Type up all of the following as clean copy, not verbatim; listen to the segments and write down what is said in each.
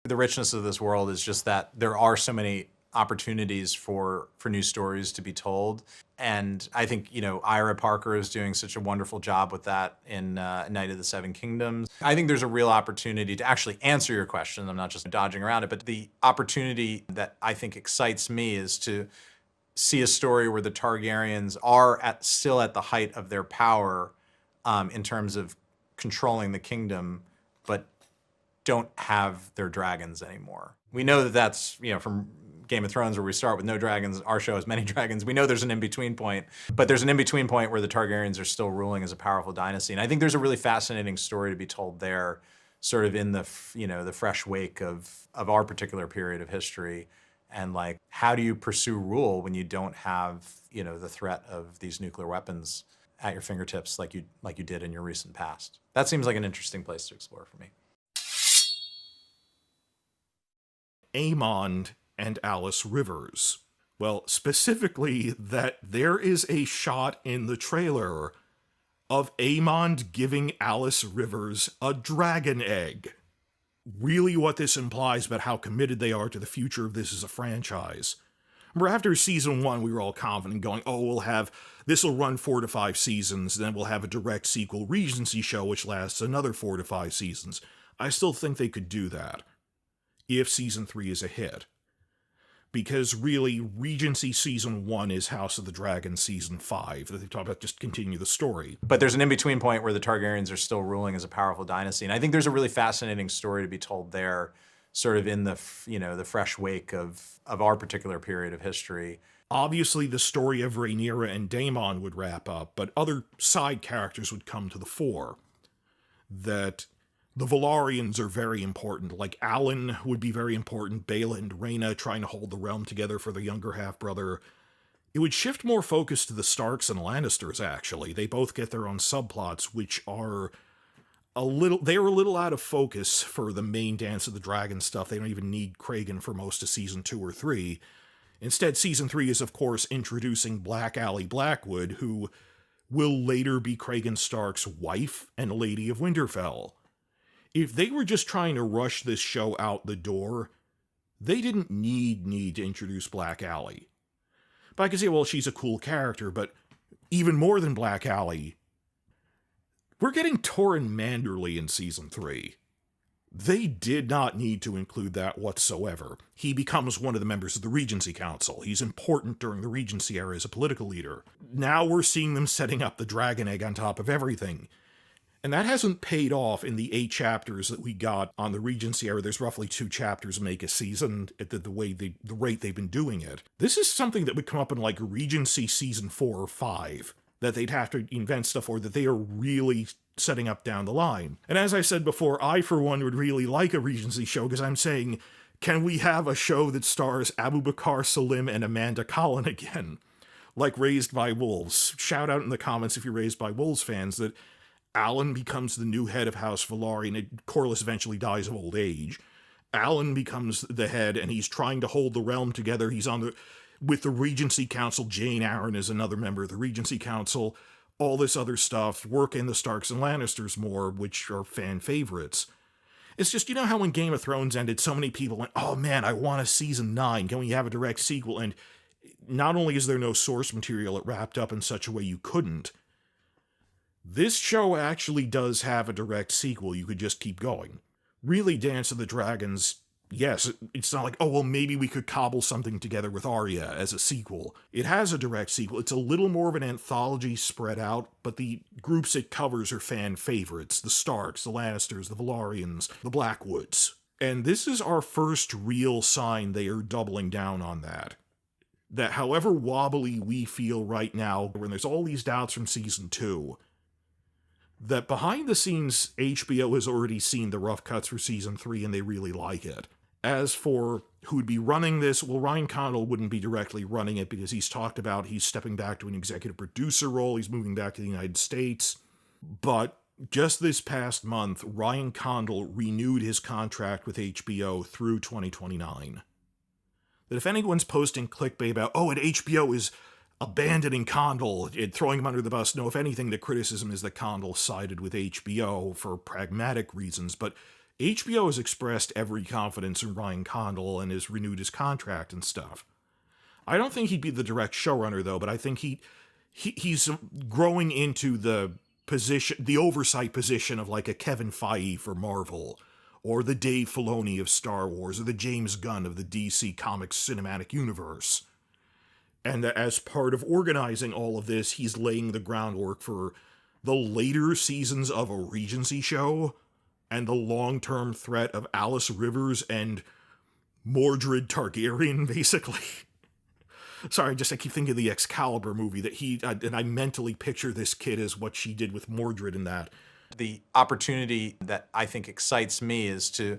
The richness of this world is just that there are so many opportunities for new stories to be told. And I think, Ira Parker is doing such a wonderful job with that in Knight of the Seven Kingdoms. I think there's a real opportunity to actually answer your question. I'm not just dodging around it, but the opportunity that I think excites me is to see a story where the Targaryens are still at the height of their power in terms of controlling the kingdom, but don't have their dragons anymore. We know that that's, from Game of Thrones, where we start with no dragons, our show has many dragons. We know there's an in-between point, but there's an in-between point where the Targaryens are still ruling as a powerful dynasty. And I think there's a really fascinating story to be told there, sort of in the, the fresh wake of our particular period of history. And like, how do you pursue rule when you don't have, the threat of these nuclear weapons at your fingertips like you did in your recent past? That seems like an interesting place to explore for me. Aemon and Alice Rivers. Well, specifically that there is a shot in the trailer of Aemon giving Alice Rivers a dragon egg. Really what this implies about how committed they are to the future of this as a franchise. Remember, after season 1, we were all confident going, this will run 4 to 5 seasons, then we'll have a direct sequel Regency show which lasts another 4 to 5 seasons. I still think they could do that if season 3 is a hit. Because really, Regency season 1 is House of the Dragon season 5. That they talk about just continue the story. But there's an in-between point where the Targaryens are still ruling as a powerful dynasty. And I think there's a really fascinating story to be told there, sort of in the, the fresh wake of our particular period of history. Obviously, the story of Rhaenyra and Daemon would wrap up, but other side characters would come to the fore. That the Velaryons are very important. Like, Alan would be very important. Baela and Rhaena trying to hold the realm together for their younger half-brother. It would shift more focus to the Starks and Lannisters, actually. They both get their own subplots, which are they're a little out of focus for the main Dance of the Dragon stuff. They don't even need Cregan for most of season 2 or 3. Instead, season 3 is, of course, introducing Black Aly Blackwood, who will later be Cregan Stark's wife and Lady of Winterfell. If they were just trying to rush this show out the door, they didn't need to introduce Black Aly. But I could say, well, she's a cool character, but even more than Black Aly, we're getting Torrhen Manderly in season 3. They did not need to include that whatsoever. He becomes one of the members of the Regency Council. He's important during the Regency era as a political leader. Now we're seeing them setting up the dragon egg on top of everything. And that hasn't paid off in the 8 chapters that we got on the Regency era. There's roughly 2 chapters make a season at the rate they've been doing it. This is something that would come up in like Regency season 4 or 5, that they'd have to invent stuff for, that they are really setting up down the line. And as I said before, I for one would really like a Regency show, because I'm saying, can we have a show that stars Abu Bakr Salim and Amanda Collin again? Like Raised by Wolves. Shout out in the comments if you're Raised by Wolves fans that Alan becomes the new head of House Velaryon, and Corlys eventually dies of old age. Alan becomes the head, and he's trying to hold the realm together. He's with the Regency Council. Jane Arryn is another member of the Regency Council. All this other stuff, work in the Starks and Lannisters more, which are fan favorites. It's just, how when Game of Thrones ended, so many people went, oh man, I want a season 9. Can we have a direct sequel? And not only is there no source material, it wrapped up in such a way you couldn't. This show actually does have a direct sequel. You could just keep going. Really, Dance of the Dragons, yes, it's not like, maybe we could cobble something together with Arya as a sequel. It has a direct sequel. It's a little more of an anthology spread out, but the groups it covers are fan favorites. The Starks, the Lannisters, the Velaryons, the Blackwoods. And this is our first real sign they are doubling down on that. That however wobbly we feel right now, when there's all these doubts from season 2, that behind the scenes, HBO has already seen the rough cuts for season 3 and they really like it. As for who'd be running this, well, Ryan Condal wouldn't be directly running it because he's talked about he's stepping back to an executive producer role, he's moving back to the United States. But just this past month, Ryan Condal renewed his contract with HBO through 2029. That if anyone's posting clickbait about, and HBO is abandoning Condal and throwing him under the bus. No, if anything, the criticism is that Condal sided with HBO for pragmatic reasons, but HBO has expressed every confidence in Ryan Condal and has renewed his contract and stuff. I don't think he'd be the direct showrunner though, but I think he's growing into the position, the oversight position of like a Kevin Feige for Marvel, or the Dave Filoni of Star Wars, or the James Gunn of the DC Comics cinematic universe. And as part of organizing all of this, he's laying the groundwork for the later seasons of a Regency show and the long-term threat of Alice Rivers and Mordred Targaryen, basically. Sorry, I keep thinking of the Excalibur movie that and I mentally picture this kid as what she did with Mordred in that. The opportunity that I think excites me is to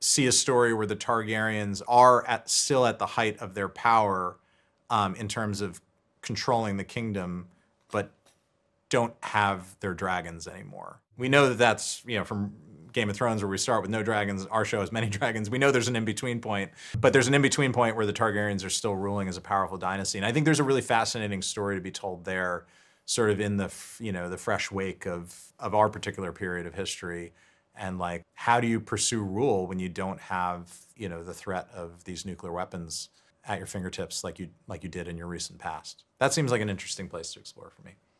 see a story where the Targaryens are still at the height of their power in terms of controlling the kingdom, but don't have their dragons anymore. We know that that's, from Game of Thrones, where we start with no dragons, our show has many dragons. We know there's an in-between point, but there's an in-between point where the Targaryens are still ruling as a powerful dynasty. And I think there's a really fascinating story to be told there, sort of in the fresh wake of our particular period of history. And like, how do you pursue rule when you don't have, the threat of these nuclear weapons at your fingertips like you did in your recent past? That seems like an interesting place to explore for me.